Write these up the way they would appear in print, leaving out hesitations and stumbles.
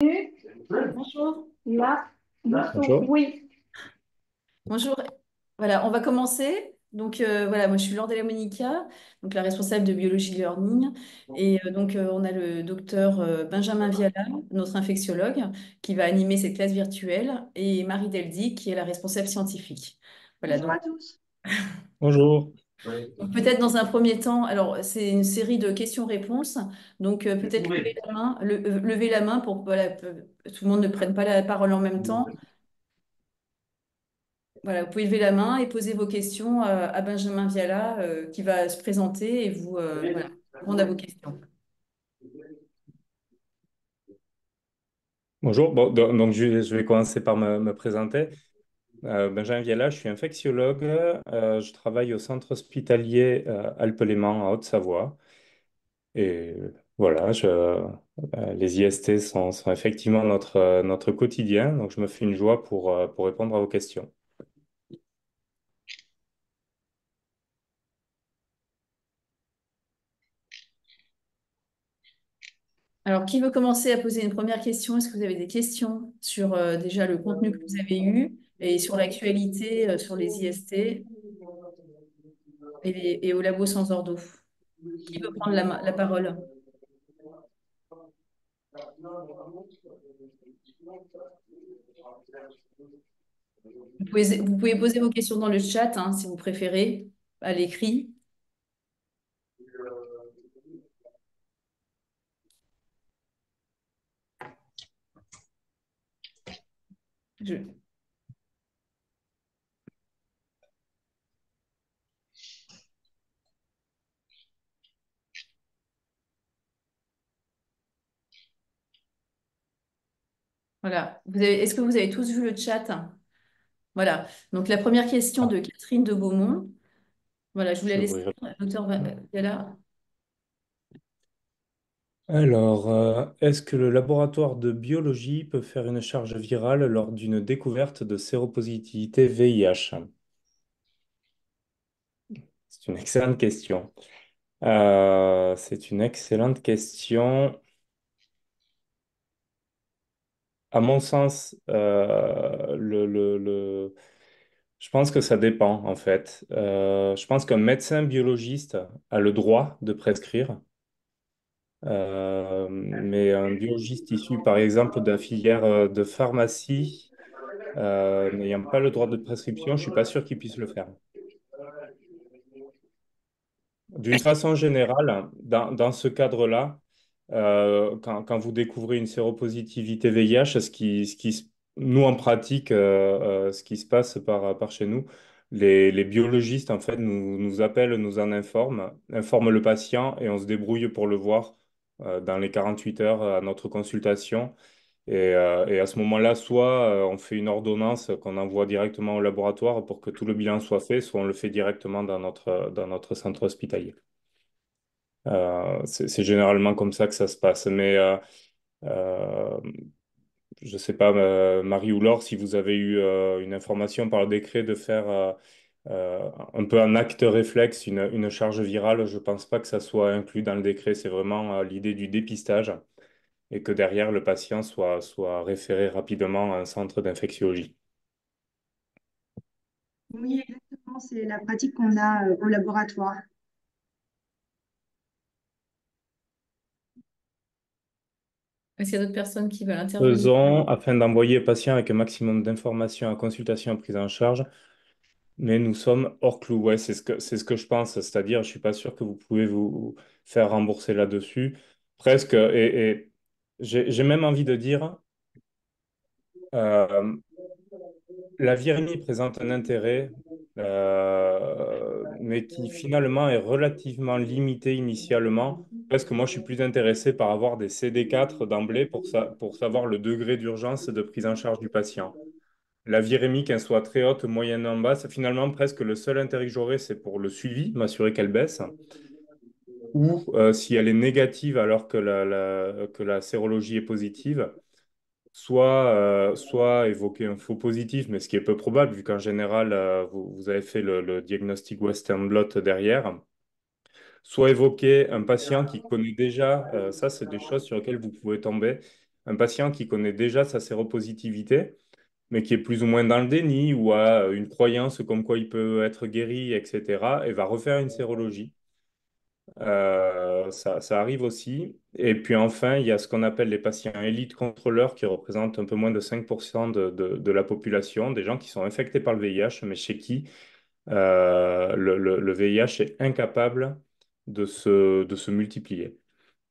Bonjour. Là, Bonjour. oui. Bonjour. Voilà, on va commencer. Donc voilà, moi je suis Laure Della Monica, donc la responsable de biologie learning. Et on a le docteur Benjamin Viala, notre infectiologue, qui va animer cette classe virtuelle, et Marie Deldy, qui est la responsable scientifique. Voilà, Bonjour donc à tous. Bonjour. peut-être dans un premier temps, alors c'est une série de questions-réponses, donc peut-être lever la main pour que voilà, tout le monde ne prenne pas la parole en même temps. Voilà, vous pouvez lever la main et poser vos questions à Benjamin Viala qui va se présenter et vous voilà, répondre à vos questions. Bonjour. Bon, donc, je vais commencer par me présenter. Benjamin Viala, je suis infectiologue. Je travaille au centre hospitalier Alpes-Léman en Haute-Savoie. Et voilà, les IST sont effectivement notre quotidien. Donc, je me fais une joie pour répondre à vos questions. Alors, qui veut commencer à poser une première question? Est-ce que vous avez des questions sur déjà le contenu que vous avez eu et sur l'actualité, sur les IST et au labo sans ordo? Qui veut prendre la parole? Vous pouvez poser vos questions dans le chat hein, si vous préférez, à l'écrit. Je- Voilà. Est-ce que vous avez tous vu le chat? Voilà. Donc, la première question Ah, de Catherine de Beaumont. Voilà, je vous la je vais laisse ouvrir. lire. Docteur Viala. Alors, est-ce que le laboratoire de biologie peut faire une charge virale lors d'une découverte de séropositivité VIH? C'est une excellente question. C'est une excellente question. À mon sens, je pense que ça dépend en fait. Je pense qu'un médecin biologiste a le droit de prescrire, mais un biologiste issu par exemple de la filière de pharmacie n'ayant pas le droit de prescription, je suis pas sûr qu'il puisse le faire. D'une façon générale, dans ce cadre-là, quand vous découvrez une séropositivité VIH, nous en pratique, ce qui se passe par chez nous, les biologistes en fait nous appellent, nous en informent le patient et on se débrouille pour le voir dans les 48 heures à notre consultation. Et à ce moment-là, soit on fait une ordonnance qu'on envoie directement au laboratoire pour que tout le bilan soit fait, soit on le fait directement dans notre centre hospitalier. C'est généralement comme ça que ça se passe. Mais euh, je ne sais pas, Marie ou Laure, si vous avez eu une information par le décret de faire un peu un acte réflexe, une charge virale, je ne pense pas que ça soit inclus dans le décret. C'est vraiment l'idée du dépistage et que derrière, le patient soit référé rapidement à un centre d'infectiologie. Oui, exactement. C'est la pratique qu'on a au laboratoire. Est-ce qu'il y a d'autres personnes qui veulent intervenir? Faisons afin d'envoyer le patient avec un maximum d'informations à consultation et prise en charge. Mais nous sommes hors clou. Ouais, c'est ce que je pense. C'est-à-dire, je suis pas sûr que vous pouvez vous faire rembourser là-dessus. Presque. Et j'ai même envie de dire, euh, la virémie présente un intérêt, mais qui finalement est relativement limité initialement. Parce que moi, je suis plus intéressé par avoir des CD4 d'emblée pour savoir le degré d'urgence de prise en charge du patient. La virémie, qu'elle soit très haute, moyenne en basse, finalement, presque le seul intérêt que j'aurais, c'est pour le suivi, m'assurer qu'elle baisse. Ou si elle est négative alors que que la sérologie est positive, soit évoquer un faux positif, mais ce qui est peu probable, vu qu'en général, vous avez fait le diagnostic Western blot derrière, soit évoquer un patient qui connaît déjà, ça c'est des choses sur lesquelles vous pouvez tomber, un patient qui connaît déjà sa séropositivité, mais qui est plus ou moins dans le déni ou a une croyance comme quoi il peut être guéri, etc., et va refaire une sérologie. Ça arrive aussi. Et puis enfin, il y a ce qu'on appelle les patients élites contrôleurs qui représentent un peu moins de 5% de la population, des gens qui sont infectés par le VIH, mais chez qui le VIH est incapable de se multiplier.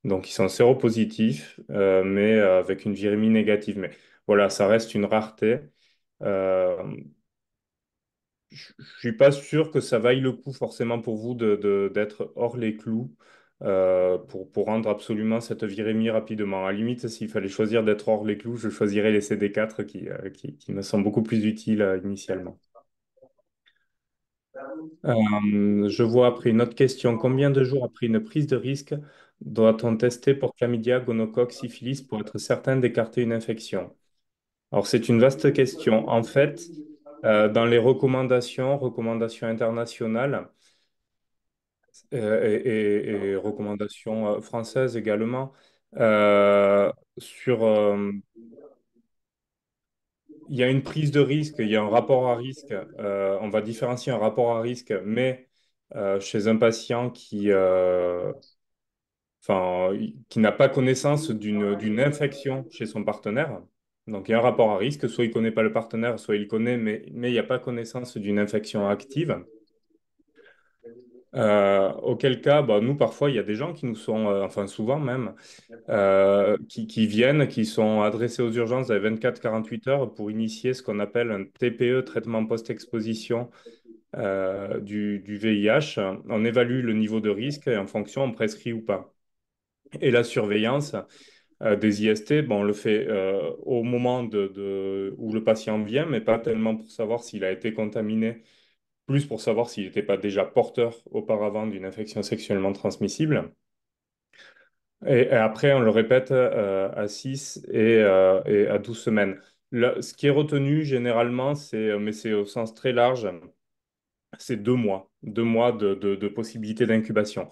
Donc, ils sont séropositifs, mais avec une virémie négative. Mais voilà, ça reste une rareté. Euh, je ne suis pas sûr que ça vaille le coup forcément pour vous d'être hors les clous pour rendre absolument cette virémie rapidement. À la limite, s'il fallait choisir d'être hors les clous, je choisirais les CD4 qui me semblent beaucoup plus utiles initialement. Je vois après une autre question. Combien de jours après une prise de risque doit-on tester pour chlamydia, gonocoque, syphilis pour être certain d'écarter une infection? Alors, c'est une vaste question. En fait, dans les recommandations internationales et recommandations françaises également, euh, sur, il y a une prise de risque, il y a un rapport à risque. On va différencier un rapport à risque, mais chez un patient qui n'a pas connaissance d'une infection chez son partenaire. Donc, il y a un rapport à risque. Soit il ne connaît pas le partenaire, soit il connaît, mais il n'y a pas connaissance d'une infection active. Auquel cas, bah, nous, parfois, il y a des gens qui nous sont, enfin souvent même, qui viennent, qui sont adressés aux urgences à 24-48 heures pour initier ce qu'on appelle un TPE, traitement post-exposition du VIH. On évalue le niveau de risque et en fonction, on prescrit ou pas. Et la surveillance des IST, bon, on le fait au moment où le patient vient, mais pas tellement pour savoir s'il a été contaminé, plus pour savoir s'il n'était pas déjà porteur auparavant d'une infection sexuellement transmissible. Et après, on le répète à 6 et à 12 semaines. Ce qui est retenu généralement, mais c'est au sens très large, c'est 2 mois, 2 mois de possibilité d'incubation.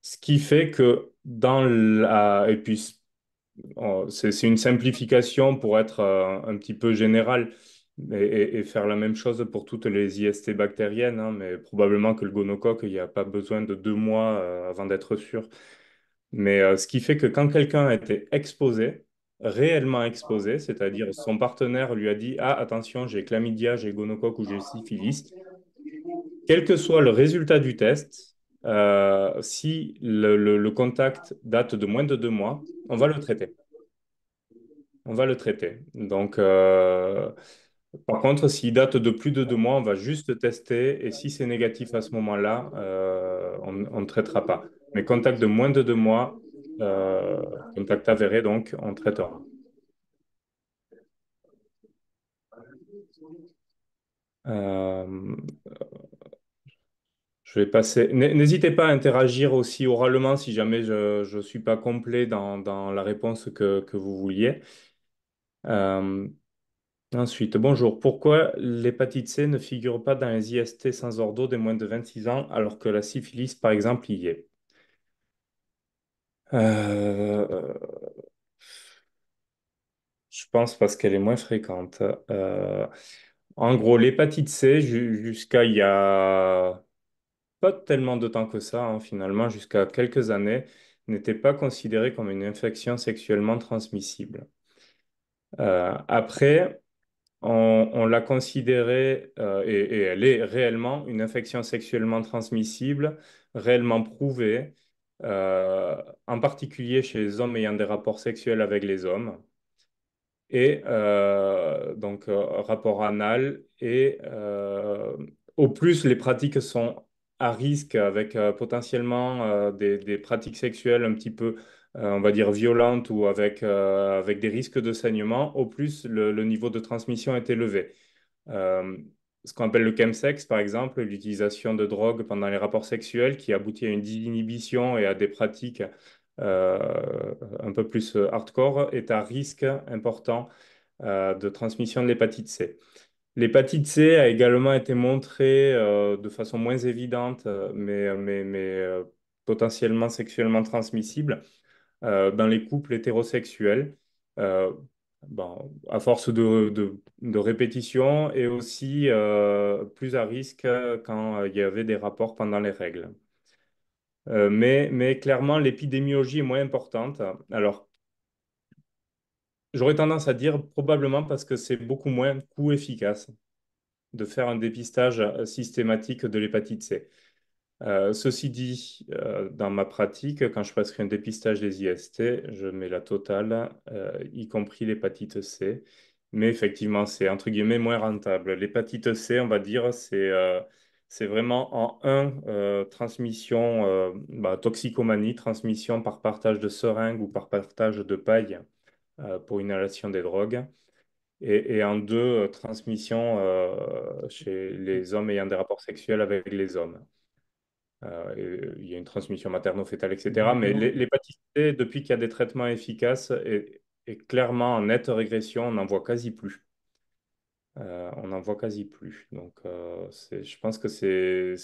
Ce qui fait que dans la... Et puis, c'est une simplification pour être un petit peu général et faire la même chose pour toutes les IST bactériennes, hein, mais probablement que le gonocoque, il n'y a pas besoin de 2 mois avant d'être sûr. Mais ce qui fait que quand quelqu'un a été exposé, réellement exposé, c'est-à-dire son partenaire lui a dit, ah, attention, j'ai chlamydia, j'ai gonocoque ou j'ai syphilis, quel que soit le résultat du test, si le contact date de moins de 2 mois, on va le traiter. On va le traiter. Donc, par contre, s'il date de plus de 2 mois, on va juste tester et si c'est négatif à ce moment-là, on ne traitera pas. Mais contact de moins de 2 mois, contact avéré, donc, on traitera. Euh, je vais passer. N'hésitez pas à interagir aussi oralement si jamais je ne suis pas complet dans la réponse que vous vouliez. Euh, Ensuite, bonjour. Pourquoi l'hépatite C ne figure pas dans les IST sans ordre des moins de 26 ans alors que la syphilis, par exemple, y est? Euh, je pense parce qu'elle est moins fréquente. En gros, l'hépatite C, jusqu'à il y a pas tellement de temps que ça, hein, finalement, jusqu'à quelques années, n'était pas considérée comme une infection sexuellement transmissible. Après, on l'a considérée, et elle est réellement une infection sexuellement transmissible, réellement prouvée, euh, en particulier chez les hommes ayant des rapports sexuels avec les hommes, et donc rapport anal, et au plus les pratiques sont à risque avec potentiellement des pratiques sexuelles un petit peu, on va dire, violentes ou avec des risques de saignement, au plus le niveau de transmission est élevé. Euh, Ce qu'on appelle le chemsex, par exemple, l'utilisation de drogue pendant les rapports sexuels qui aboutit à une désinhibition et à des pratiques un peu plus hardcore, est à risque important de transmission de l'hépatite C. L'hépatite C a également été montrée de façon moins évidente, mais potentiellement sexuellement transmissible dans les couples hétérosexuels. euh, bon, à force de répétition et aussi plus à risque quand il y avait des rapports pendant les règles. Mais clairement, l'épidémiologie est moins importante. Alors, j'aurais tendance à dire probablement parce que c'est beaucoup moins coût efficace de faire un dépistage systématique de l'hépatite C. Ceci dit, dans ma pratique, quand je prescris un dépistage des IST, je mets la totale, y compris l'hépatite C. Mais effectivement, c'est entre guillemets moins rentable. L'hépatite C, on va dire, c'est vraiment en un, transmission, toxicomanie, transmission par partage de seringue ou par partage de paille pour inhalation des drogues. Et en deux, transmission chez les hommes ayant des rapports sexuels avec les hommes. Il y a une transmission materno-fétale, etc. Mais D'accord. l'hépatite C, depuis qu'il y a des traitements efficaces, est clairement en nette régression. On n'en voit quasi plus. On n'en voit quasi plus. Donc, je pense que c'est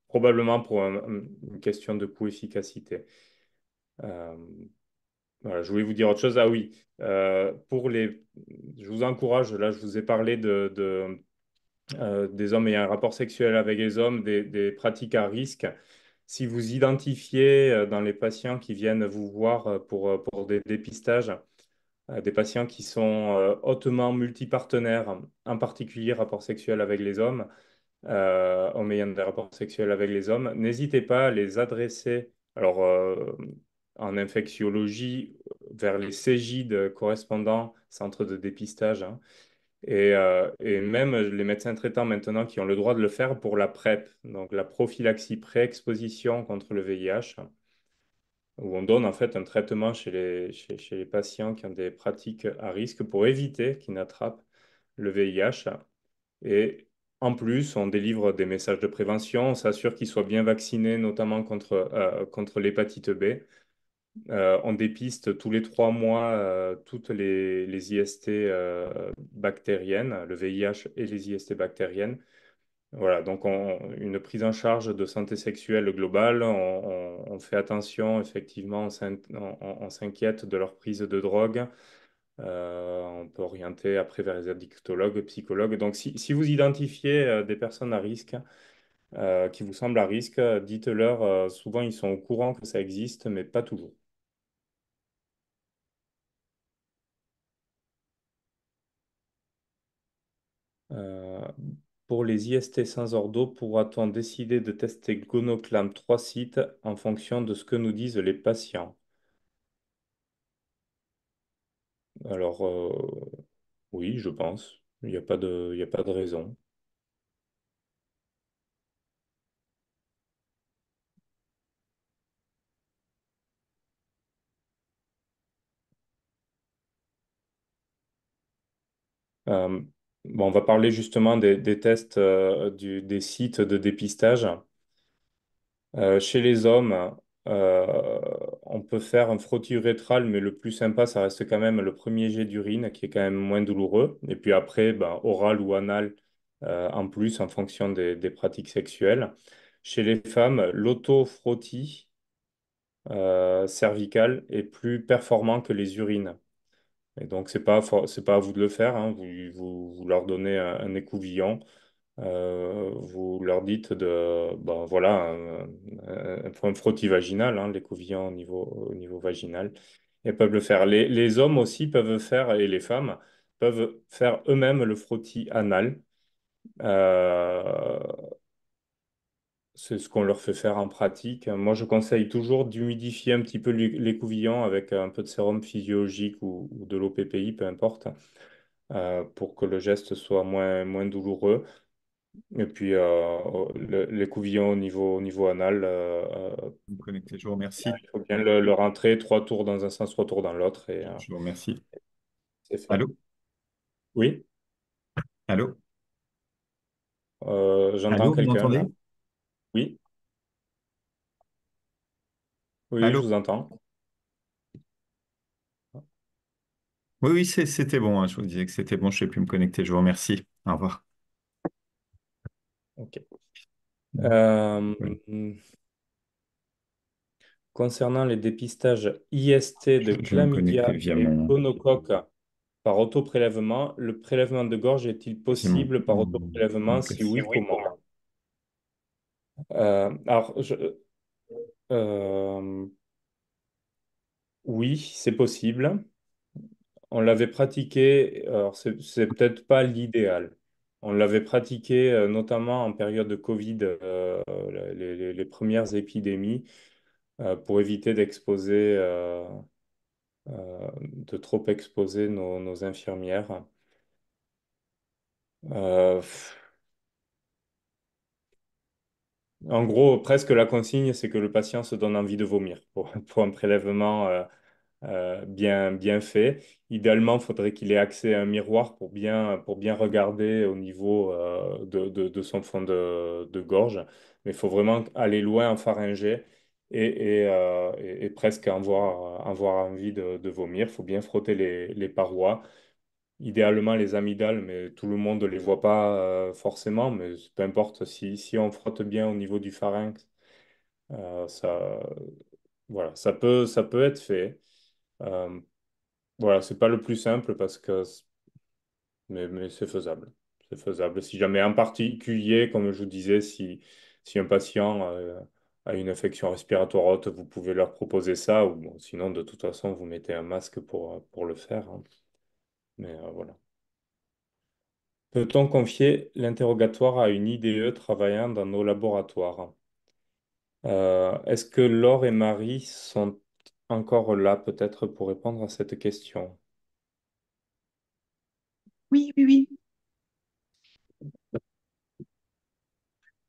probablement pour une question de coût-efficacité. Euh, voilà, je voulais vous dire autre chose. Ah oui, je vous encourage, là, je vous ai parlé des hommes ayant un rapport sexuel avec les hommes, des pratiques à risque. Si vous identifiez dans les patients qui viennent vous voir pour des dépistages, des patients qui sont hautement multipartenaires, en particulier rapport sexuel avec les hommes, hommes ayant des rapports sexuels avec les hommes, n'hésitez pas à les adresser, alors en infectiologie, vers les CGID correspondants, centres de dépistage, hein. Et même les médecins traitants maintenant qui ont le droit de le faire pour la PrEP, donc la prophylaxie pré-exposition contre le VIH, où on donne en fait un traitement chez les patients qui ont des pratiques à risque pour éviter qu'ils n'attrapent le VIH. Et en plus, on délivre des messages de prévention, on s'assure qu'ils soient bien vaccinés, notamment contre l'hépatite B. On dépiste tous les 3 mois toutes les IST bactériennes, le VIH et les IST bactériennes. Voilà, donc une prise en charge de santé sexuelle globale, on fait attention, effectivement, on s'inquiète de leur prise de drogue. On peut orienter après vers les addictologues, psychologues. Donc, si vous identifiez des personnes à risque, qui vous semblent à risque, dites-leur, souvent ils sont au courant que ça existe, mais pas toujours. Euh, pour les IST sans ordo, pourra-t-on décider de tester Gonoclam 3 sites en fonction de ce que nous disent les patients? Alors, oui, je pense. Il y a pas de raison. Euh, bon, on va parler justement des tests des sites de dépistage. Chez les hommes, euh, on peut faire un frottis urétral, mais le plus sympa, ça reste quand même le premier jet d'urine, qui est quand même moins douloureux. Et puis après, ben, oral ou anal, en plus, en fonction des pratiques sexuelles. Chez les femmes, l'auto-frottis cervical est plus performant que les urines. Et donc, c'est pas à vous de le faire, hein. Vous leur donnez un écouvillon. Vous leur dites bon, voilà, un frottis vaginal, hein, l'écouvillon au niveau vaginal. Et peuvent le faire. Les hommes aussi peuvent faire, et les femmes peuvent faire eux-mêmes le frottis anal. Euh, c'est ce qu'on leur fait faire en pratique. Moi, je conseille toujours d'humidifier un petit peu l'écouvillon avec un peu de sérum physiologique ou de l'eau PPI, peu importe, pour que le geste soit moins douloureux. Et puis, l'écouvillon au niveau anal, Vous me connectez. Je vous remercie. il faut bien le rentrer 3 tours dans un sens, 3 tours dans l'autre, et Je vous remercie. c'est fait. Allô? Oui, Allô? j'entends Allô, vous quelqu'un là. m'entendez? Oui, oui, je Allô? vous entends. Oui, oui, c'était bon, hein. Je vous disais que c'était bon. Je ne sais plus me connecter. Je vous remercie. Au revoir. Ok. Euh, Oui. concernant les dépistages IST de Je vais me connecter chlamydia via et mon, gonocoque par autoprélèvement, le prélèvement de gorge est-il c'est mon, possible par autoprélèvement? mon Si casque. oui, comment? Alors, euh, oui, c'est possible. On l'avait pratiqué, alors c'est peut-être pas l'idéal. On l'avait pratiqué notamment en période de Covid, les premières épidémies, pour éviter de trop exposer nos infirmières. Euh, En gros, presque la consigne, c'est que le patient se donne envie de vomir pour un prélèvement bien fait. Idéalement, il faudrait qu'il ait accès à un miroir pour bien regarder au niveau de son fond de gorge. Mais il faut vraiment aller loin en pharyngée et presque en voir envie de vomir. Il faut bien frotter les parois. Idéalement les amygdales, mais tout le monde ne les voit pas forcément, mais peu importe, si on frotte bien au niveau du pharynx, ça, voilà, ça peut être fait. Euh, voilà, c'est pas le plus simple mais c'est faisable. C'est faisable. Si jamais en particulier, comme je vous disais, si un patient a une infection respiratoire haute, vous pouvez leur proposer ça, ou bon, sinon, de toute façon, vous mettez un masque pour le faire, hein. Mais voilà. Peut-on confier l'interrogatoire à une IDE travaillant dans nos laboratoires? Est-ce que Laure et Marie sont encore là peut-être pour répondre à cette question? Oui, oui, oui.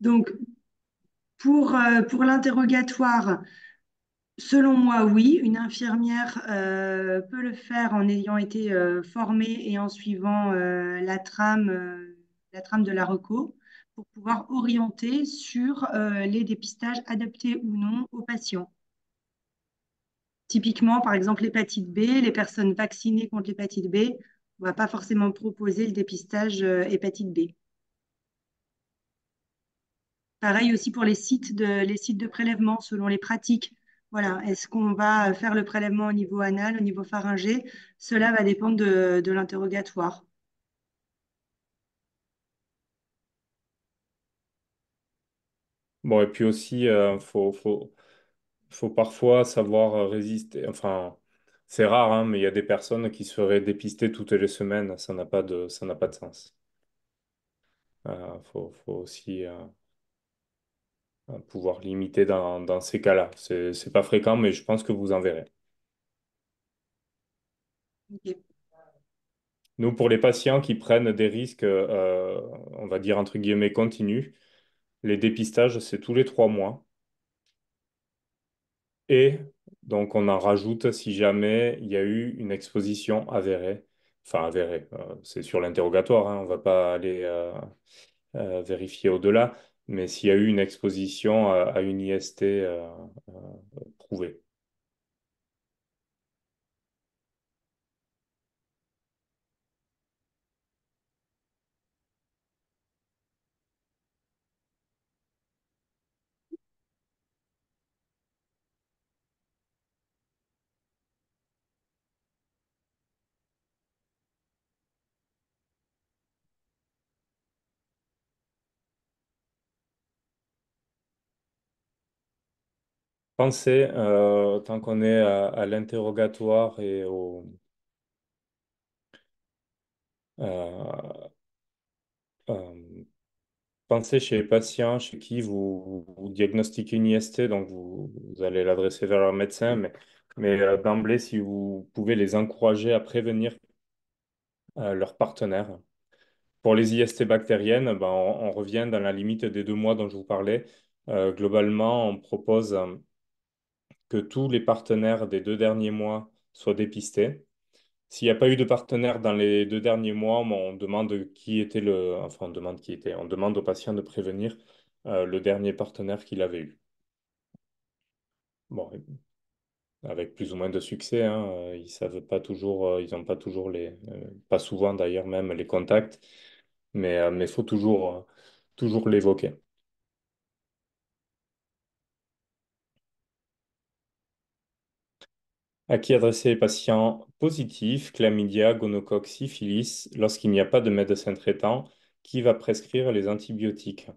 Donc, pour l'interrogatoire, selon moi, oui, une infirmière peut le faire en ayant été formée et en suivant la trame de la reco pour pouvoir orienter sur les dépistages adaptés ou non aux patients. Typiquement, par exemple, l'hépatite B, les personnes vaccinées contre l'hépatite B, on ne va pas forcément proposer le dépistage hépatite B. Pareil aussi pour les sites de prélèvement selon les pratiques. Voilà, est-ce qu'on va faire le prélèvement au niveau anal, au niveau pharyngé? Cela va dépendre de l'interrogatoire. Bon, et puis aussi, faut parfois savoir résister. Enfin, c'est rare, hein, mais il y a des personnes qui se feraient dépister toutes les semaines. Ça n'a pas de sens. Faut aussi pouvoir limiter dans ces cas-là. C'est pas fréquent, mais je pense que vous en verrez. Ok. Nous, pour les patients qui prennent des risques, on va dire entre guillemets continus, les dépistages, c'est tous les 3 mois. Et donc, on en rajoute si jamais il y a eu une exposition avérée. Enfin, avérée, c'est sur l'interrogatoire, hein, on ne va pas aller vérifier au-delà. Mais s'il y a eu une exposition à une IST prouvée. Pensez, tant qu'on est à l'interrogatoire euh, euh, pensez chez les patients chez qui vous diagnostiquez une IST, donc vous allez l'adresser vers leur médecin, mais d'emblée, si vous pouvez les encourager à prévenir leurs partenaires. Pour les IST bactériennes, ben, on revient dans la limite des 2 mois dont je vous parlais. Globalement, on propose que tous les partenaires des 2 derniers mois soient dépistés. S'il n'y a pas eu de partenaire dans les 2 derniers mois, bon, on demande qui était enfin, on demande qui était. On demande au patient de prévenir le dernier partenaire qu'il avait eu. Bon, avec plus ou moins de succès, hein, ils savent pas toujours, ils n'ont pas toujours pas souvent d'ailleurs même les contacts, mais faut toujours l'évoquer. À qui adresser les patients positifs, chlamydia, gonocoque, syphilis, lorsqu'il n'y a pas de médecin traitant? Qui va prescrire les antibiotiques?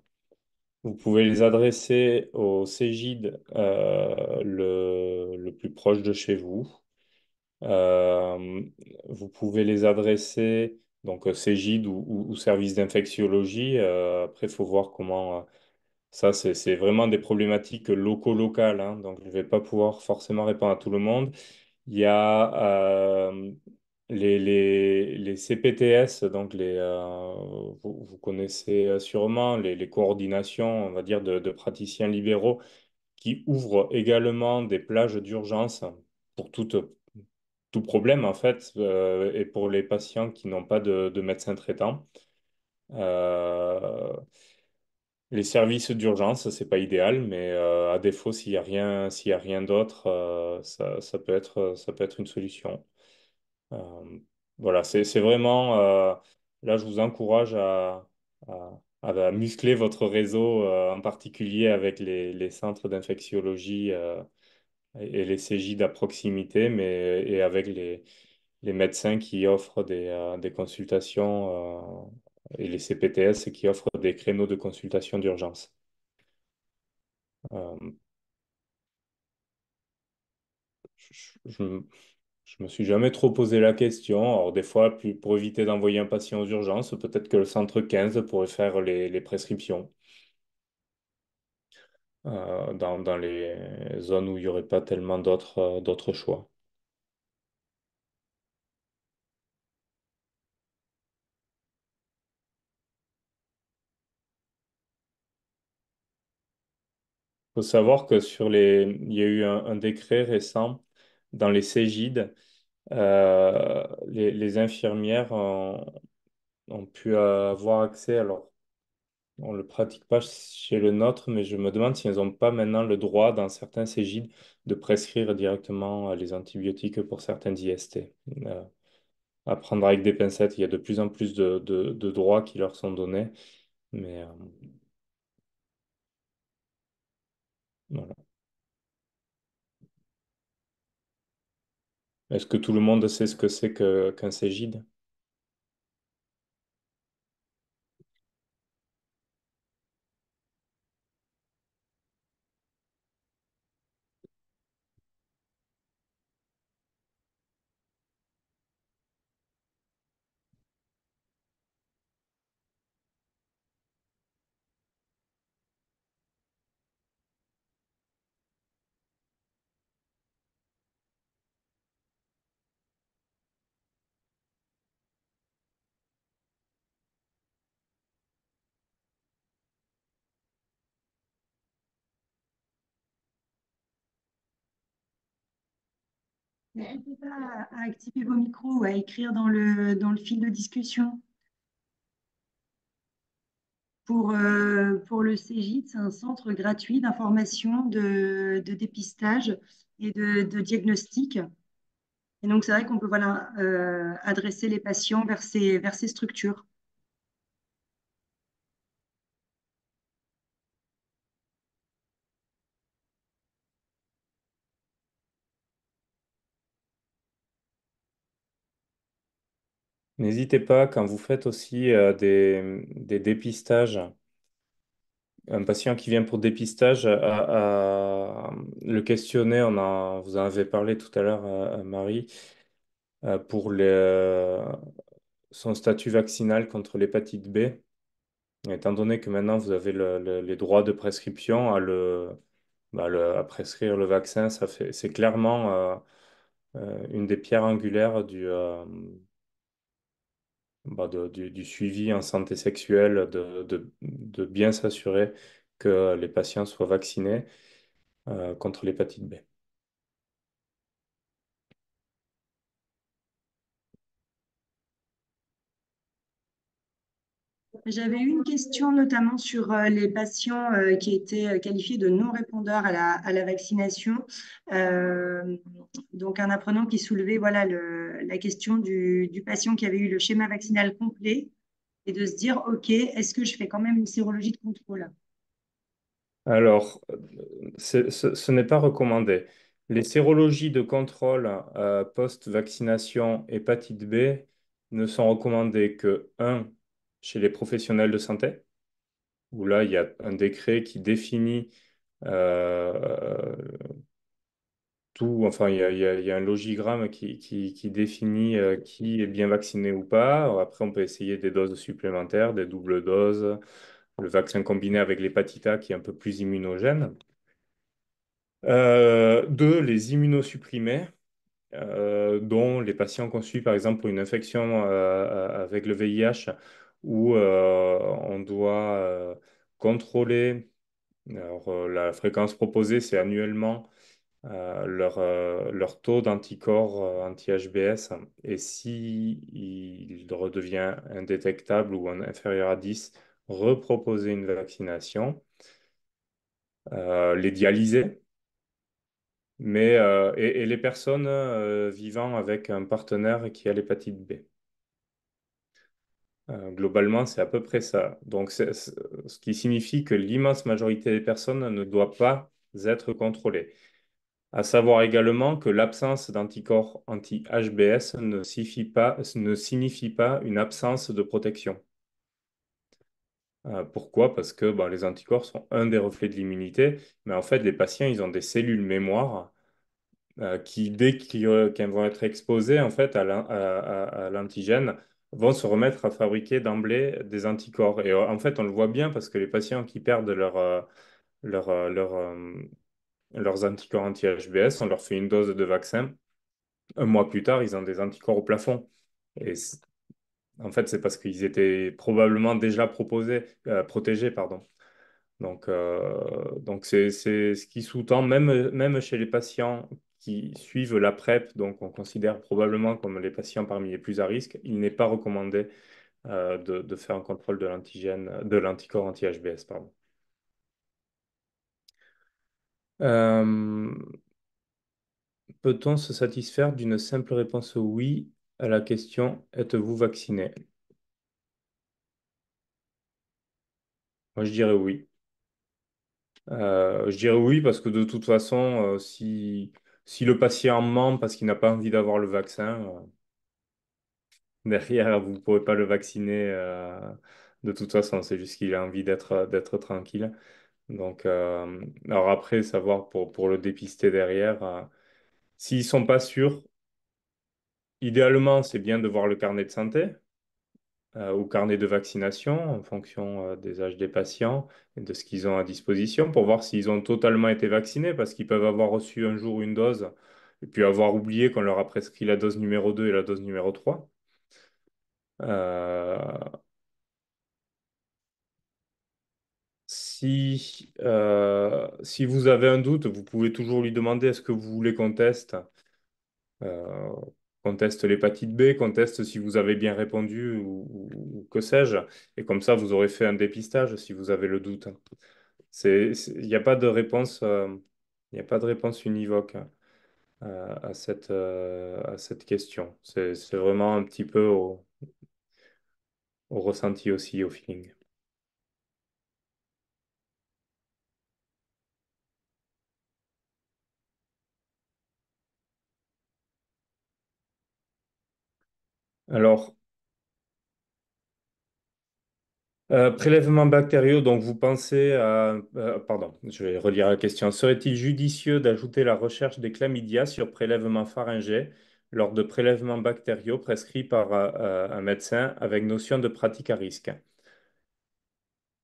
Vous pouvez les adresser au Cégide le plus proche de chez vous. Euh, Vous pouvez les adresser donc Cégide ou service d'infectiologie. Après, il faut voir comment. Ça, c'est vraiment des problématiques locales, hein, donc je ne vais pas pouvoir forcément répondre à tout le monde. Il y a les CPTS, donc vous connaissez sûrement les coordinations, on va dire, de praticiens libéraux qui ouvrent également des plages d'urgence pour tout problème, en fait, et pour les patients qui n'ont pas de médecin traitant. Euh, les services d'urgence, c'est pas idéal, mais à défaut, s'il y a rien d'autre, ça peut être une solution. Euh, voilà, c'est vraiment. Là, je vous encourage à muscler votre réseau, en particulier avec les centres d'infectiologie et les CJ à proximité, mais et avec les médecins qui offrent des consultations et les CPTS qui offrent des créneaux de consultation d'urgence. Euh, je, je me suis jamais trop posé la question. Alors, des fois, pour éviter d'envoyer un patient aux urgences, peut-être que le centre 15 pourrait faire les prescriptions dans les zones où il n'y aurait pas tellement d'autres choix. Il faut savoir que il y a eu un décret récent dans les Cégide. Les infirmières ont pu avoir accès. Alors, on ne le pratique pas chez le nôtre, mais je me demande si elles n'ont pas maintenant le droit, dans certains CGID, de prescrire directement les antibiotiques pour certains IST. À prendre avec des pincettes, il y a de plus en plus de droits qui leur sont donnés. Mais voilà. Est-ce que tout le monde sait ce que c'est qu'un CGID? N'hésitez pas à activer vos micros ou à écrire dans le fil de discussion. Pour le CGIT, c'est un centre gratuit d'information, de dépistage et de diagnostic. Et donc, c'est vrai qu'on peut voilà, adresser les patients vers ces structures. N'hésitez pas, quand vous faites aussi des dépistages, un patient qui vient pour dépistage, à le questionner, vous en avez parlé tout à l'heure, Marie, pour son statut vaccinal contre l'hépatite B. Étant donné que maintenant vous avez les droits de prescription à prescrire le vaccin, c'est clairement une des pierres angulaires du suivi en santé sexuelle, de bien s'assurer que les patients soient vaccinés contre l'hépatite B. J'avais eu une question notamment sur les patients qui étaient qualifiés de non-répondeurs à la vaccination. Euh, donc, un apprenant qui soulevait voilà, la question du patient qui avait eu le schéma vaccinal complet et de se dire, OK, est-ce que je fais quand même une sérologie de contrôle? Alors, ce n'est pas recommandé. Les sérologies de contrôle post-vaccination hépatite B ne sont recommandées que, un, chez les professionnels de santé, où là, il y a un décret qui définit euh, tout, enfin, il y a un logigramme qui définit qui est bien vacciné ou pas. Après, on peut essayer des doses supplémentaires, des doubles doses, le vaccin combiné avec l'hépatite A qui est un peu plus immunogène. Deux, les immunosupprimés, dont les patients qu'on suit, par exemple, pour une infection avec le VIH, où on doit contrôler. Alors, la fréquence proposée, c'est annuellement leur taux d'anticorps anti-HBS. Et si il redevient indétectable ou inférieur à 10, reproposer une vaccination, les dialyser. Et les personnes vivant avec un partenaire qui a l'hépatite B. Globalement, c'est à peu près ça. Donc, ce qui signifie que l'immense majorité des personnes ne doit pas être contrôlée. À savoir également que l'absence d'anticorps anti-HBS ne signifie pas une absence de protection. Pourquoi? Parce que les anticorps sont un des reflets de l'immunité, mais en fait, les patients, ils ont des cellules mémoire qui, qu'elles vont être exposées en fait à l'antigène, vont se remettre à fabriquer d'emblée des anticorps. Et en fait, on le voit bien parce que les patients qui perdent leur, euh, leur, euh, leurs anticorps anti-HBS, on leur fait une dose de vaccin. Un mois plus tard, ils ont des anticorps au plafond. Et en fait, c'est parce qu'ils étaient probablement déjà protégés, pardon. Donc c'est ce qui sous-tend, même chez les patients qui suivent la PrEP, donc on considère probablement comme les patients parmi les plus à risque, il n'est pas recommandé de faire un contrôle de l'antigène, de l'anticorps anti-HBS, pardon. Euh, Peut-on se satisfaire d'une simple réponse oui à la question êtes-vous vacciné? Moi, je dirais oui. Je dirais oui parce que de toute façon, si le patient ment parce qu'il n'a pas envie d'avoir le vaccin, derrière, vous ne pourrez pas le vacciner de toute façon. C'est juste qu'il a envie d'être tranquille. Donc, alors après, savoir pour le dépister derrière, s'ils sont pas sûrs, idéalement, c'est bien de voir le carnet de santé ou carnet de vaccination en fonction des âges des patients et de ce qu'ils ont à disposition pour voir s'ils ont totalement été vaccinés parce qu'ils peuvent avoir reçu un jour une dose et puis avoir oublié qu'on leur a prescrit la dose numéro 2 et la dose numéro 3. Euh, si vous avez un doute, vous pouvez toujours lui demander est-ce que vous voulez qu'on teste, euh, qu'on teste l'hépatite B, qu'on teste si vous avez bien répondu ou que sais-je. Et comme ça, vous aurez fait un dépistage si vous avez le doute. Il n'y a pas de réponse, il n'y a pas de réponse univoque à cette question. C'est vraiment un petit peu au ressenti aussi, au feeling. Alors, prélèvements bactériaux, donc vous pensez à... pardon, je vais relire la question. Serait-il judicieux d'ajouter la recherche des chlamydia sur prélèvement pharyngé lors de prélèvements bactériaux prescrits par un médecin avec notion de pratique à risque?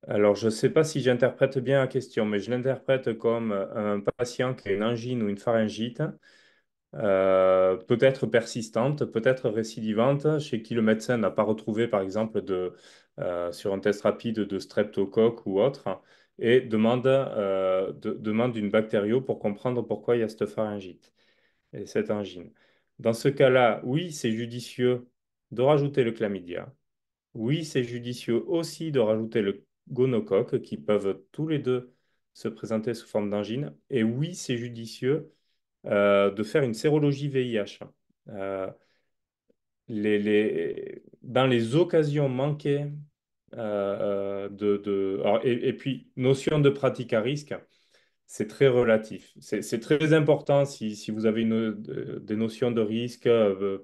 Alors, je ne sais pas si j'interprète bien la question, mais je l'interprète comme un patient qui a une angine ou une pharyngite peut-être persistante, peut-être récidivante, chez qui le médecin n'a pas retrouvé, par exemple, sur un test rapide de streptocoque ou autre, et demande une bactério pour comprendre pourquoi il y a cette pharyngite et cette angine. Dans ce cas-là, oui, c'est judicieux de rajouter le chlamydia. Oui, c'est judicieux aussi de rajouter le gonocoque, qui peuvent tous les deux se présenter sous forme d'angine. Et oui, c'est judicieux de faire une sérologie VIH. Euh, dans les occasions manquées et puis, notion de pratique à risque. c'est très relatif. C'est très important si vous avez des notions de risque,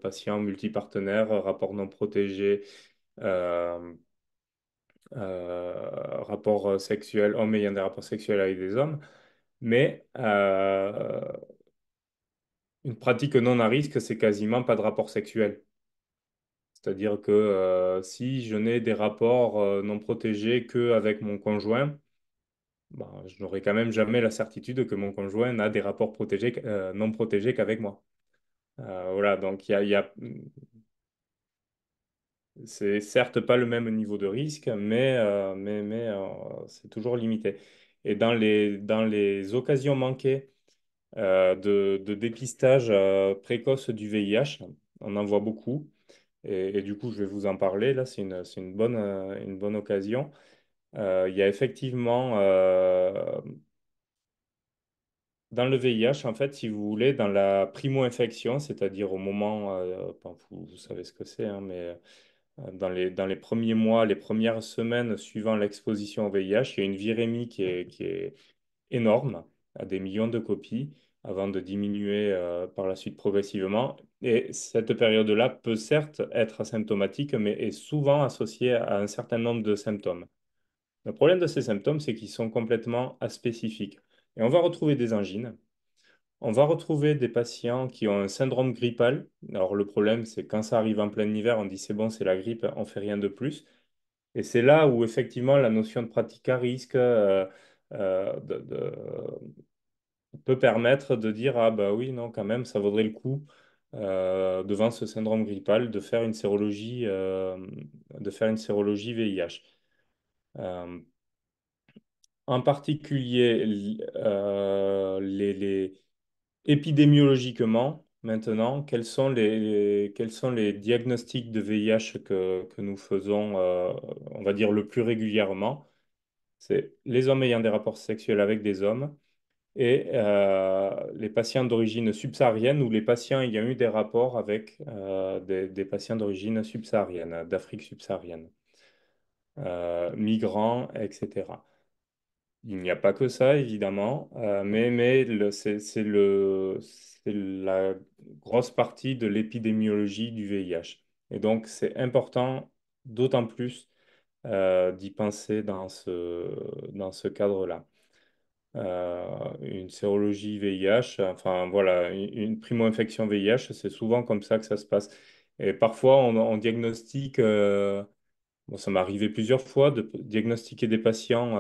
patient multipartenaire, rapport non protégé, euh, rapport sexuel, hommes ayant des rapports sexuels avec des hommes. Mais une pratique non à risque, c'est quasiment pas de rapport sexuel. C'est-à-dire que si je n'ai des rapports non protégés qu'avec mon conjoint, ben, je n'aurai quand même jamais la certitude que mon conjoint n'a des rapports protégés, non protégés qu'avec moi. Voilà, donc c'est certes pas le même niveau de risque, mais c'est toujours limité. Et dans les occasions manquées de dépistage précoce du VIH, on en voit beaucoup. Et du coup, je vais vous en parler. Là, c'est une bonne occasion. Il y a effectivement, dans le VIH, en fait, si vous voulez, dans la primo-infection, c'est-à-dire au moment, bon, vous savez ce que c'est, hein, mais dans les premiers mois, les premières semaines suivant l'exposition au VIH, il y a une virémie qui est énorme, à des millions de copies, avant de diminuer par la suite progressivement. Et cette période-là peut certes être asymptomatique, mais est souvent associée à un certain nombre de symptômes. Le problème de ces symptômes, c'est qu'ils sont complètement aspécifiques. Et on va retrouver des angines. On va retrouver des patients qui ont un syndrome grippal. Alors le problème, c'est quand ça arrive en plein hiver, on dit c'est bon, c'est la grippe, on fait rien de plus. Et c'est là où effectivement la notion de pratique à risque euh, de- de- peut permettre de dire ah bah oui, non, quand même, ça vaudrait le coup devant ce syndrome grippal de faire une sérologie VIH. Euh, En particulier, épidémiologiquement, maintenant, quels sont les diagnostics de VIH que nous faisons, on va dire, le plus régulièrement? C'est les hommes ayant des rapports sexuels avec des hommes et les patients d'origine subsaharienne ou les patients ayant eu des rapports avec des patients d'origine subsaharienne, d'Afrique subsaharienne, migrants, etc. Il n'y a pas que ça, évidemment, c'est la grosse partie de l'épidémiologie du VIH. Et donc, c'est important, d'autant plus, d'y penser dans ce cadre-là. Une sérologie VIH, enfin voilà, une primo-infection VIH, c'est souvent comme ça que ça se passe. Et parfois, on diagnostique. Bon, ça m'est arrivé plusieurs fois de diagnostiquer des patients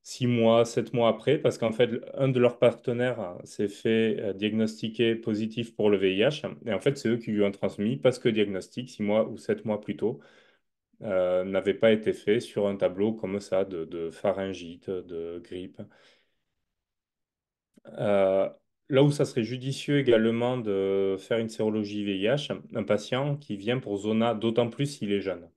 6 mois, 7 mois après, parce qu'en fait, un de leurs partenaires s'est fait diagnostiquer positif pour le VIH. Et en fait, c'est eux qui lui ont transmis, parce que le diagnostic, 6 mois ou 7 mois plus tôt, n'avait pas été fait sur un tableau comme ça de pharyngite, de grippe. Euh, Là où ça serait judicieux également de faire une sérologie VIH, un patient qui vient pour zona, d'autant plus s'il est jeune.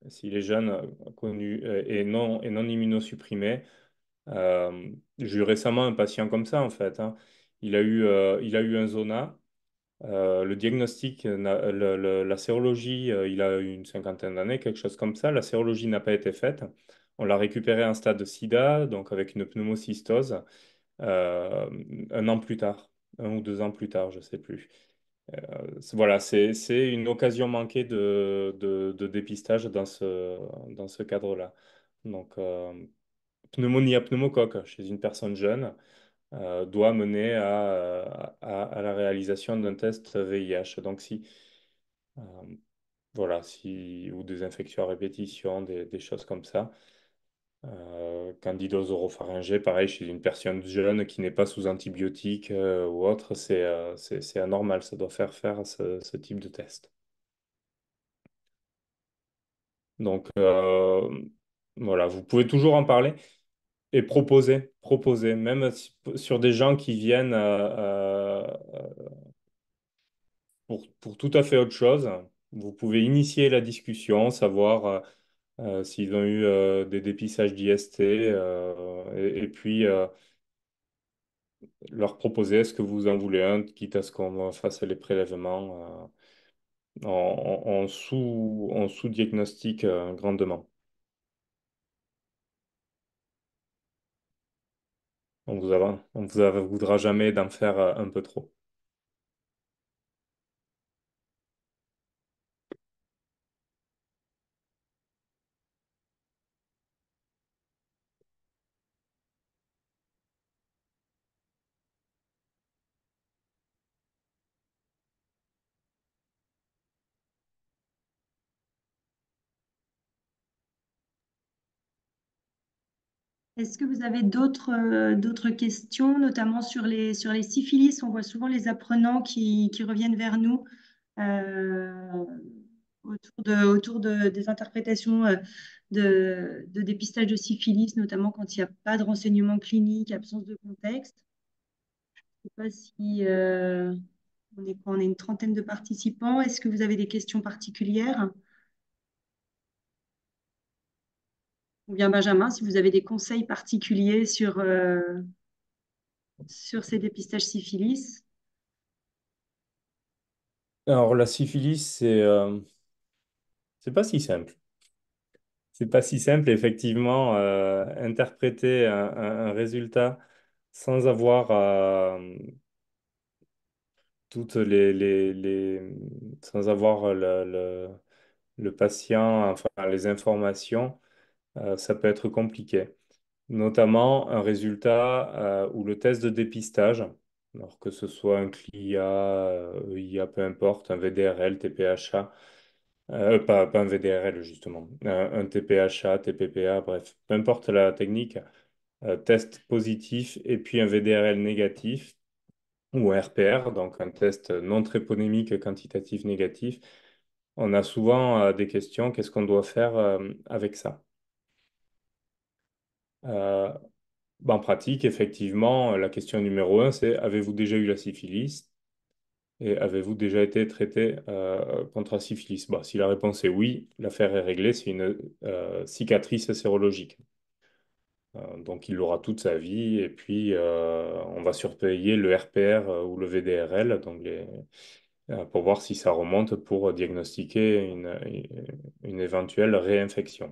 S'il est jeune, connu et non immunosupprimé. J'ai eu récemment un patient comme ça, en fait, hein. Il a eu un zona. Le diagnostic, la sérologie, il a eu une cinquantaine d'années, quelque chose comme ça. La sérologie n'a pas été faite. On l'a récupéré à un stade de sida, donc avec une pneumocystose, euh, un an plus tard, 1 ou 2 ans plus tard, je ne sais plus. Voilà, c'est une occasion manquée de dépistage dans ce cadre-là. Donc, pneumonie à pneumocoque chez une personne jeune doit mener à la réalisation d'un test VIH. Donc, euh, ou des infections à répétition, des choses comme ça. Candidose oropharyngée, pareil, chez une personne jeune qui n'est pas sous antibiotiques ou autre, c'est anormal, ça doit faire ce type de test. Donc, voilà, vous pouvez toujours en parler et proposer, même sur des gens qui viennent pour tout à fait autre chose. Vous pouvez initier la discussion, savoir s'ils ont eu des dépistages d'IST et puis leur proposer est-ce que vous en voulez un, quitte à ce qu'on fasse les prélèvements en sous-diagnostic grandement. on vous voudra jamais d'en faire un peu trop. Est-ce que vous avez d'autres questions, notamment sur les syphilis? On voit souvent les apprenants qui reviennent vers nous euh, des interprétations de dépistage de syphilis, notamment quand il n'y a pas de renseignement clinique, absence de contexte. Je ne sais pas si on est quoi, on est une trentaine de participants. Est-ce que vous avez des questions particulières? Ou bien Benjamin, si vous avez des conseils particuliers sur ces dépistages syphilis? Alors, la syphilis, c'est pas si simple. C'est pas si simple, effectivement, interpréter un résultat sans avoir toutes sans avoir le patient, enfin les informations, ça peut être compliqué. Notamment un résultat ou le test de dépistage, alors que ce soit un CLIA, EIA, peu importe, un VDRL, TPHA, pas un VDRL justement, un TPHA, TPPA, bref, peu importe la technique, test positif et puis un VDRL négatif ou un RPR, donc un test non tréponémique quantitatif négatif. On a souvent des questions, qu'est-ce qu'on doit faire avec ça? Euh, En pratique, effectivement, la question numéro un, c'est avez-vous déjà eu la syphilis et avez-vous déjà été traité contre la syphilis? Bon, si la réponse est oui, l'affaire est réglée, c'est une cicatrice sérologique. Donc il l'aura toute sa vie et puis on va surveiller le RPR ou le VDRL pour voir si ça remonte pour diagnostiquer une éventuelle réinfection.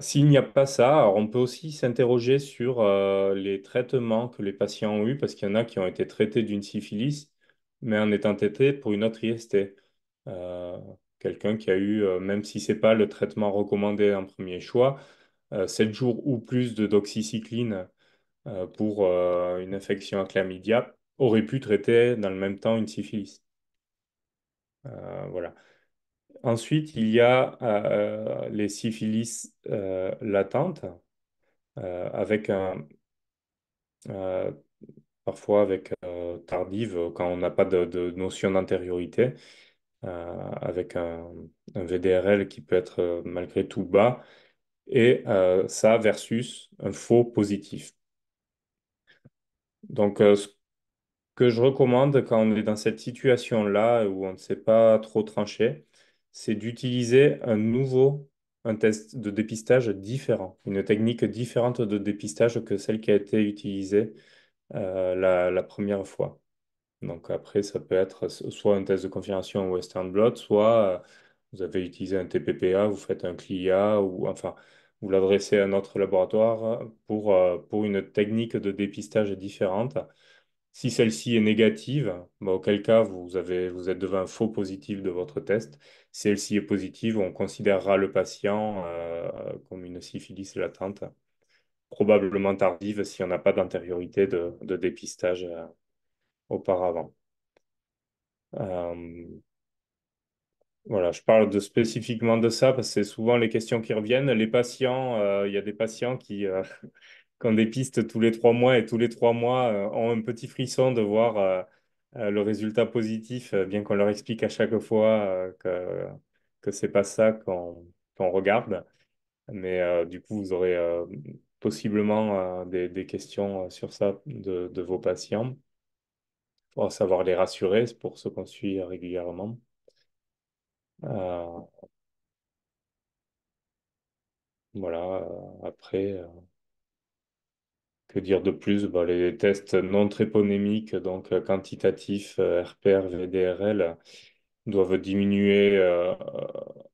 S'il n'y a pas ça, alors on peut aussi s'interroger sur les traitements que les patients ont eus, parce qu'il y en a qui ont été traités d'une syphilis, mais en étant traités pour une autre IST. Euh, Quelqu'un qui a eu, même si c'est pas le traitement recommandé en premier choix, 7 jours ou plus de doxycycline pour une infection à chlamydia, aurait pu traiter dans le même temps une syphilis. Voilà. Ensuite, il y a les syphilis latentes. Avec euh, parfois avec tardive quand on n'a pas de notion d'antériorité, avec un VDRL qui peut être malgré tout bas, et ça versus un faux positif. Donc, ce que je recommande quand on est dans cette situation-là où on ne sait pas trop trancher, c'est d'utiliser un test de dépistage différent, une technique différente de dépistage que celle qui a été utilisée la première fois. Donc après, ça peut être soit un test de confirmation Western blot, soit vous avez utilisé un TPPA, vous faites un CLIA, ou enfin, vous l'adressez à notre laboratoire pour une technique de dépistage différente. Si celle-ci est négative, bah, auquel cas vous êtes devant un faux positif de votre test. Si celle-ci est positive, on considérera le patient comme une syphilis latente, probablement tardive si on n'a pas d'antériorité de dépistage auparavant. Euh, voilà, je parle spécifiquement de ça parce que c'est souvent les questions qui reviennent. Les patients, il y a des patients qui ont des pistes tous les 3 mois et tous les 3 mois ont un petit frisson de voir le résultat positif, bien qu'on leur explique à chaque fois que c'est pas ça qu'on regarde. Mais du coup, vous aurez possiblement des questions sur ça de vos patients. Il faudra savoir les rassurer, c'est pour ceux qu'on suit régulièrement. Euh, voilà, après, que dire de plus? Bah, les tests non tréponémiques, donc quantitatifs, RPR, VDRL, doivent diminuer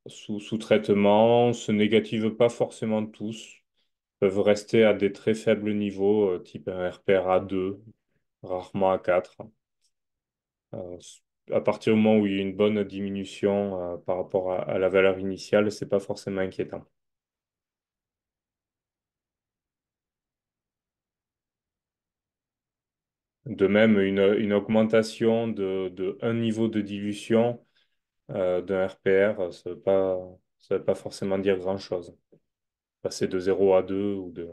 sous traitement. Se négativent pas forcément tous, peuvent rester à des très faibles niveaux, type un RPR A2, rarement A4. Euh, à partir du moment où il y a une bonne diminution par rapport à la valeur initiale, c'est pas forcément inquiétant. De même, une augmentation de un niveau de dilution d'un RPR, ça veut pas forcément dire grand-chose. Passer de 0 à 2 ou de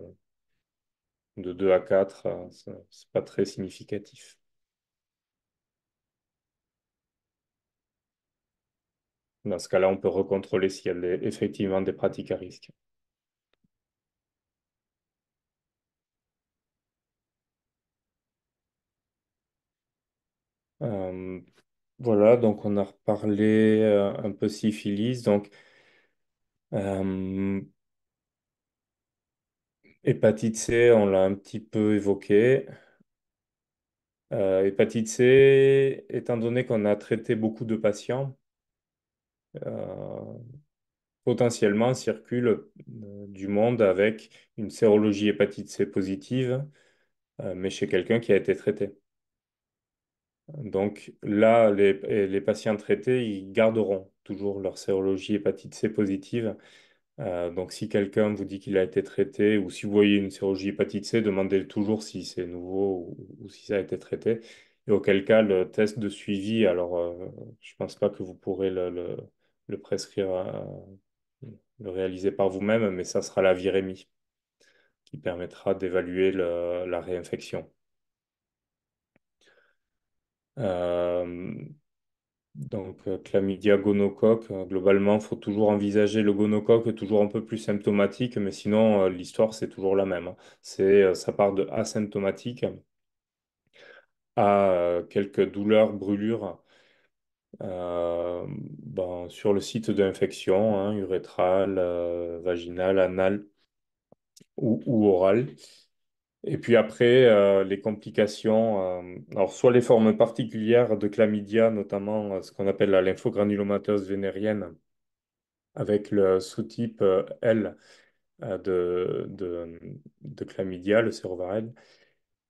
2 à 4, c'est pas très significatif. Dans ce cas-là, on peut recontrôler s'il y a effectivement des pratiques à risque. Euh, voilà, donc on a reparlé un peu syphilis. Donc, euh, hépatite C, on l'a un petit peu évoqué. Hépatite C, étant donné qu'on a traité beaucoup de patients, euh, potentiellement circule du monde avec une sérologie hépatite C positive, mais chez quelqu'un qui a été traité. Donc là, les patients traités, ils garderont toujours leur sérologie hépatite C positive. Donc si quelqu'un vous dit qu'il a été traité ou si vous voyez une sérologie hépatite C, demandez toujours si c'est nouveau ou si ça a été traité. Et auquel cas, le test de suivi, alors je pense pas que vous pourrez le prescrire, le réaliser par vous-même, mais ça sera la virémie qui permettra d'évaluer la réinfection. Euh, chlamydia, gonocoque, globalement, il faut toujours envisager le gonocoque toujours un peu plus symptomatique, mais sinon, l'histoire, c'est toujours la même, hein. Ça part de asymptomatique à quelques douleurs, brûlures sur le site de l'infection, hein, urétrale, vaginale, anale ou orale. Et puis après, les complications, alors soit les formes particulières de chlamydia, notamment ce qu'on appelle la lymphogranulomatose vénérienne, avec le sous-type L de chlamydia, le sérovarelle,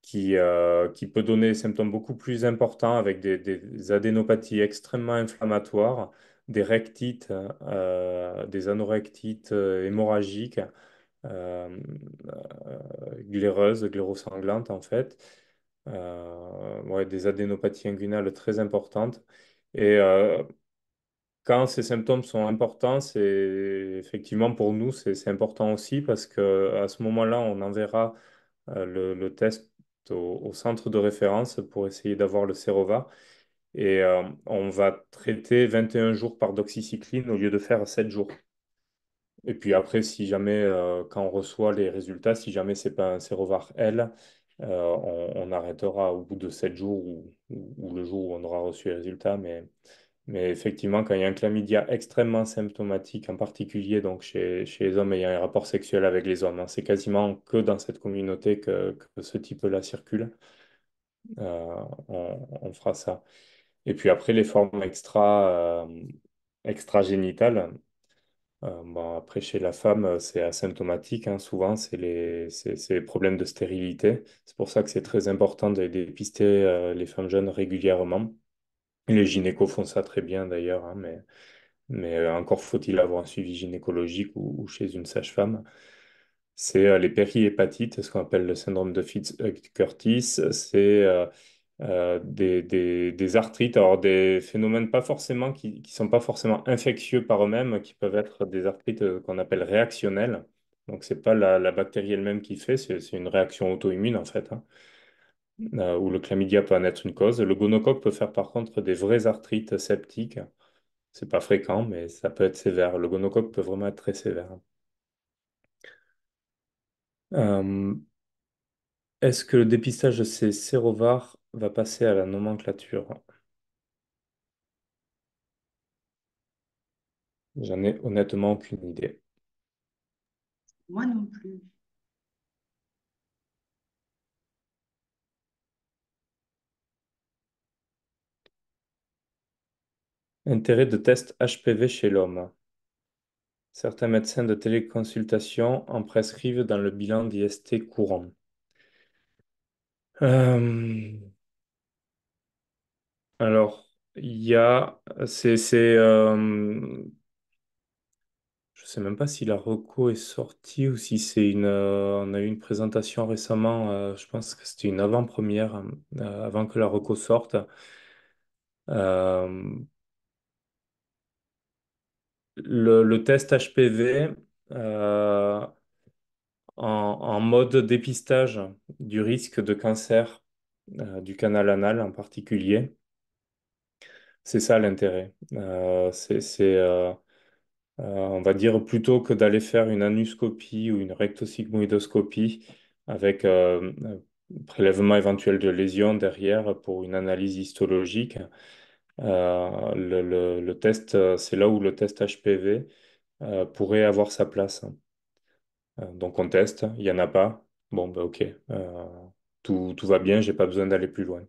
qui peut donner des symptômes beaucoup plus importants avec des adénopathies extrêmement inflammatoires, des rectites, des anorectites hémorragiques, euh, glaireuses, glérosanglantes en fait, ouais, des adénopathies inguinales très importantes. Et quand ces symptômes sont importants, c'est effectivement pour nous, c'est important aussi parce que à ce moment-là, on enverra le test au centre de référence pour essayer d'avoir le Sérova. Et on va traiter 21 jours par doxycycline au lieu de faire 7 jours. Et puis après, si jamais, quand on reçoit les résultats, si jamais c'est pas un sérovar L, on arrêtera au bout de 7 jours ou le jour où on aura reçu les résultats. Mais effectivement, quand il y a un chlamydia extrêmement symptomatique, en particulier donc chez les hommes ayant un rapport sexuel avec les hommes, hein, c'est quasiment que dans cette communauté que ce type-là circule, on fera ça. Et puis après, les formes extragénitales. Bon, après, chez la femme, c'est asymptomatique, hein. Souvent, c'est les problèmes de stérilité. C'est pour ça que c'est très important de dépister les femmes jeunes régulièrement. Les gynécos font ça très bien d'ailleurs, hein, mais encore faut-il avoir un suivi gynécologique ou chez une sage-femme. C'est les périhépatites, ce qu'on appelle le syndrome de Fitz-Curtis. C'est des arthrites, alors des phénomènes pas forcément qui sont pas forcément infectieux par eux-mêmes, qui peuvent être des arthrites qu'on appelle réactionnelles. Donc c'est pas la bactérie elle-même qui fait, c'est une réaction auto-immune en fait, hein, où le chlamydia peut en être une cause. Le gonocoque peut faire par contre des vraies arthrites septiques. C'est pas fréquent, mais ça peut être sévère. Le gonocoque peut vraiment être très sévère. Euh, Est-ce que le dépistage de ces sérovars va passer à la nomenclature? J'en ai honnêtement aucune idée. Moi non plus. Intérêt de test HPV chez l'homme. Certains médecins de téléconsultation en prescrivent dans le bilan d'IST courant. Euh, alors, il y a, je sais même pas si la reco est sortie ou si c'est on a eu une présentation récemment, je pense que c'était une avant-première, avant que la reco sorte. Euh, le test HPV en mode dépistage du risque de cancer du canal anal en particulier. C'est ça l'intérêt. On va dire plutôt que d'aller faire une anuscopie ou une rectosigmoïdoscopie avec prélèvement éventuel de lésions derrière pour une analyse histologique. Le test, c'est là où le test HPV pourrait avoir sa place. Donc on teste, il n'y en a pas. Bon, ben ok. Tout va bien, j'ai pas besoin d'aller plus loin.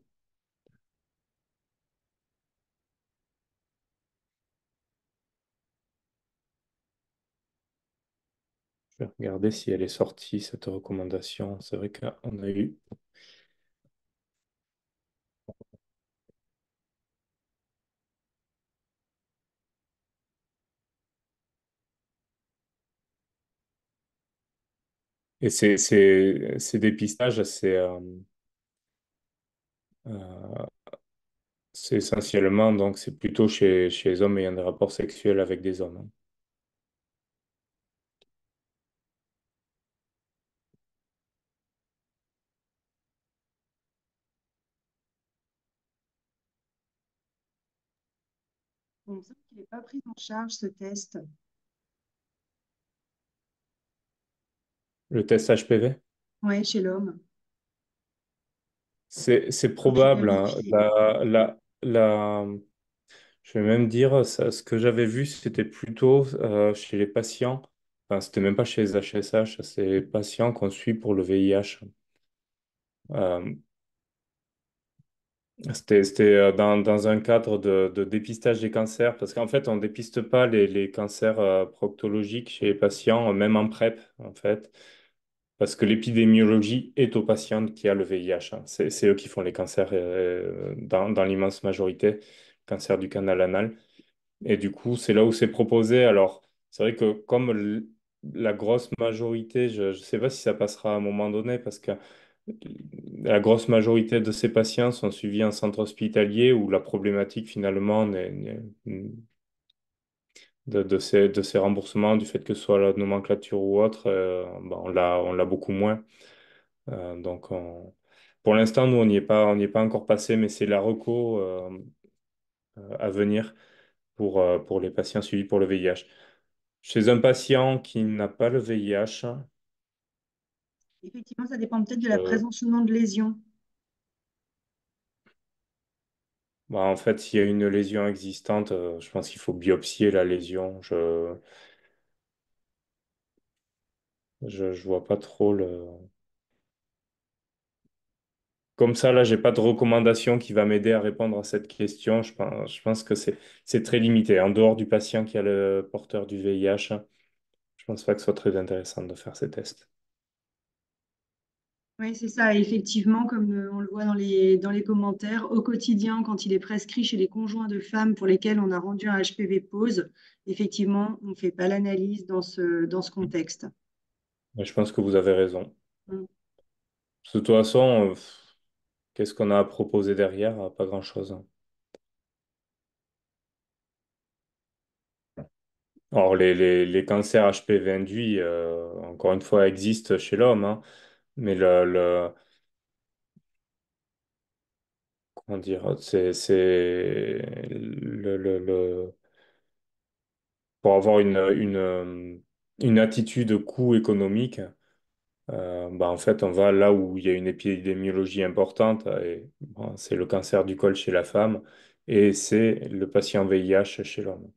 Je vais regarder si elle est sortie, cette recommandation. C'est vrai qu'on a eu. Et ces dépistages, euh, c'est essentiellement, donc c'est plutôt chez les hommes ayant des rapports sexuels avec des hommes, hein. Il me semble qu'il n'est pas pris en charge ce test. Le test HPV, Oui, chez l'homme. c'est Faut que je probable, hein. vérifie. Je vais même dire, ce que j'avais vu, c'était plutôt chez les patients, enfin, c'était même pas chez les HSH, c'est les patients qu'on suit pour le VIH. Euh, c'était dans un cadre de dépistage des cancers, parce qu'en fait, on ne dépiste pas les cancers proctologiques chez les patients, même en PrEP, en fait, parce que l'épidémiologie est aux patients qui a le VIH, hein. C'est eux qui font les cancers dans l'immense majorité, cancer du canal anal. Et du coup, c'est là où c'est proposé. Alors, c'est vrai que comme la grosse majorité, je ne sais pas si ça passera à un moment donné, parce que la grosse majorité de ces patients sont suivis en centre hospitalier où la problématique finalement de ces remboursements, du fait que ce soit la nomenclature ou autre, ben, on l'a beaucoup moins. Donc, pour l'instant, nous, on n'y est pas encore passé, mais c'est la reco à venir pour les patients suivis pour le VIH. Chez un patient qui n'a pas le VIH, Effectivement, ça dépend peut-être de la euh, présence ou non de lésions. bah, en fait, s'il y a une lésion existante, je pense qu'il faut biopsier la lésion. Je vois pas trop le. Comme ça, là, j'ai pas de recommandation qui va m'aider à répondre à cette question. Je pense que c'est très limité. En dehors du patient qui a le porteur du VIH, je pense pas que ce soit très intéressant de faire ces tests. Oui, c'est ça. Et effectivement, comme on le voit dans les commentaires, au quotidien, quand il est prescrit chez les conjoints de femmes pour lesquels on a rendu un HPV pause, effectivement, on ne fait pas l'analyse dans ce contexte. Mais je pense que vous avez raison. Mm. De toute façon, qu'est-ce qu'on a à proposer derrière? Pas grand-chose, hein. Or, les cancers HPV induits, encore une fois, existent chez l'homme, hein. Mais comment dire, pour avoir une attitude coût économique, bah, en fait, on va là où il y a une épidémiologie importante, et bon, c'est le cancer du col chez la femme, et c'est le patient VIH chez l'homme.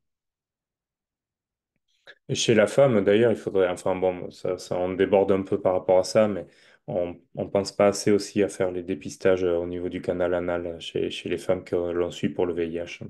Et chez la femme, d'ailleurs, il faudrait, enfin bon, on déborde un peu par rapport à ça, mais on pense pas assez aussi à faire les dépistages au niveau du canal anal chez les femmes que l'on suit pour le VIH.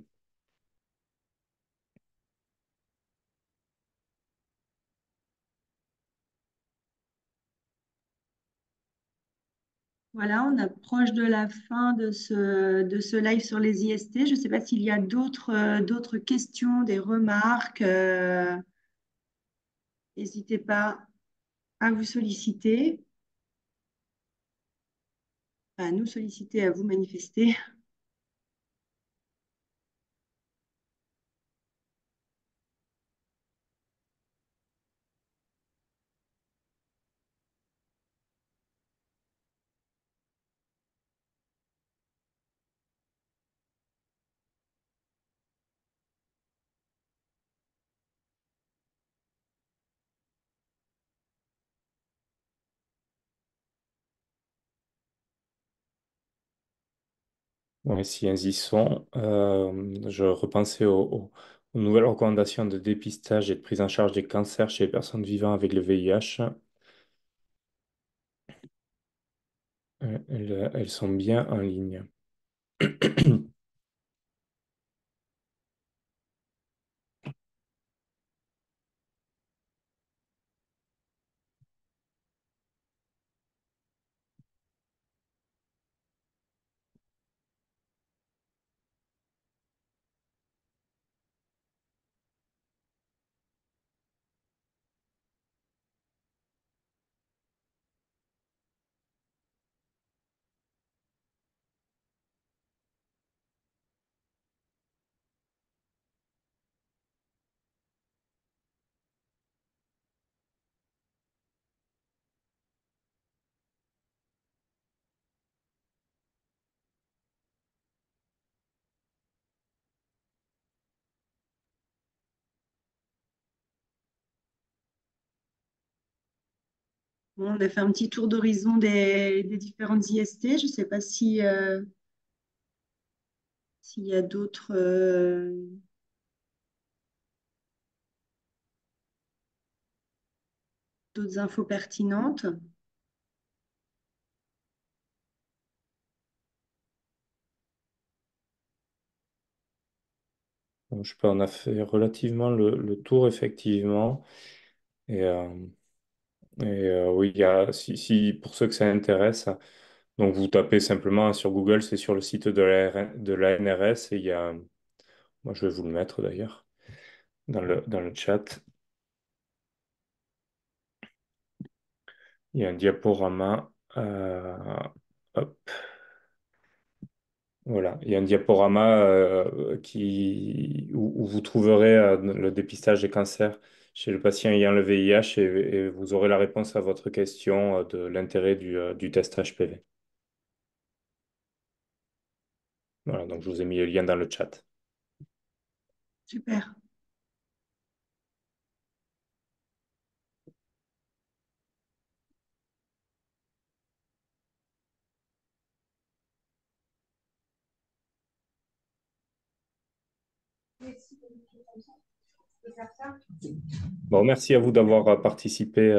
Voilà, on approche de la fin de ce live sur les IST. Je ne sais pas s'il y a d'autres questions, des remarques. N'hésitez pas à vous solliciter, à nous solliciter, à vous manifester. Ouais, si elles y sont, je repensais aux nouvelles recommandations de dépistage et de prise en charge des cancers chez les personnes vivant avec le VIH. Elles sont bien en ligne. Bon, on a fait un petit tour d'horizon des différentes IST. Je ne sais pas s'il y a d'autres infos pertinentes. Donc, je sais pas, on a fait relativement le tour, effectivement. Et, oui, pour ceux que ça intéresse, donc vous tapez simplement sur Google, c'est sur le site de la NRS, et il y a, moi je vais vous le mettre d'ailleurs dans le chat. Il y a un diaporama. Hop, voilà, il y a un diaporama où vous trouverez le dépistage des cancers chez le patient ayant le VIH, et vous aurez la réponse à votre question de l'intérêt du test HPV. Voilà, donc je vous ai mis le lien dans le chat. Super. Bon, merci à vous d'avoir participé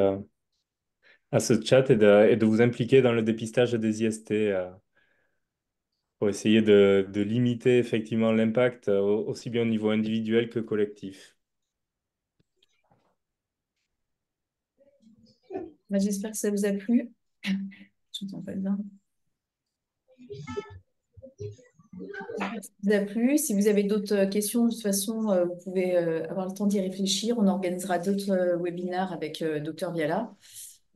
à ce chat et de vous impliquer dans le dépistage des IST pour essayer de limiter effectivement l'impact aussi bien au niveau individuel que collectif. Bah, j'espère que ça vous a plu. Je n'entends pas bien. J'espère que ça vous a plu. Si vous avez d'autres questions, de toute façon, vous pouvez avoir le temps d'y réfléchir. On organisera d'autres webinaires avec Dr Viala.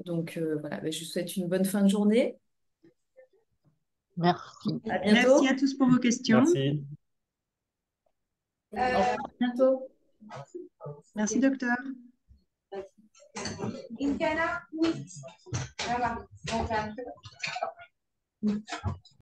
Donc voilà, bah, je vous souhaite une bonne fin de journée. Merci. À Merci bientôt. à tous pour vos questions. Merci. Au revoir. À bientôt. Merci, docteur.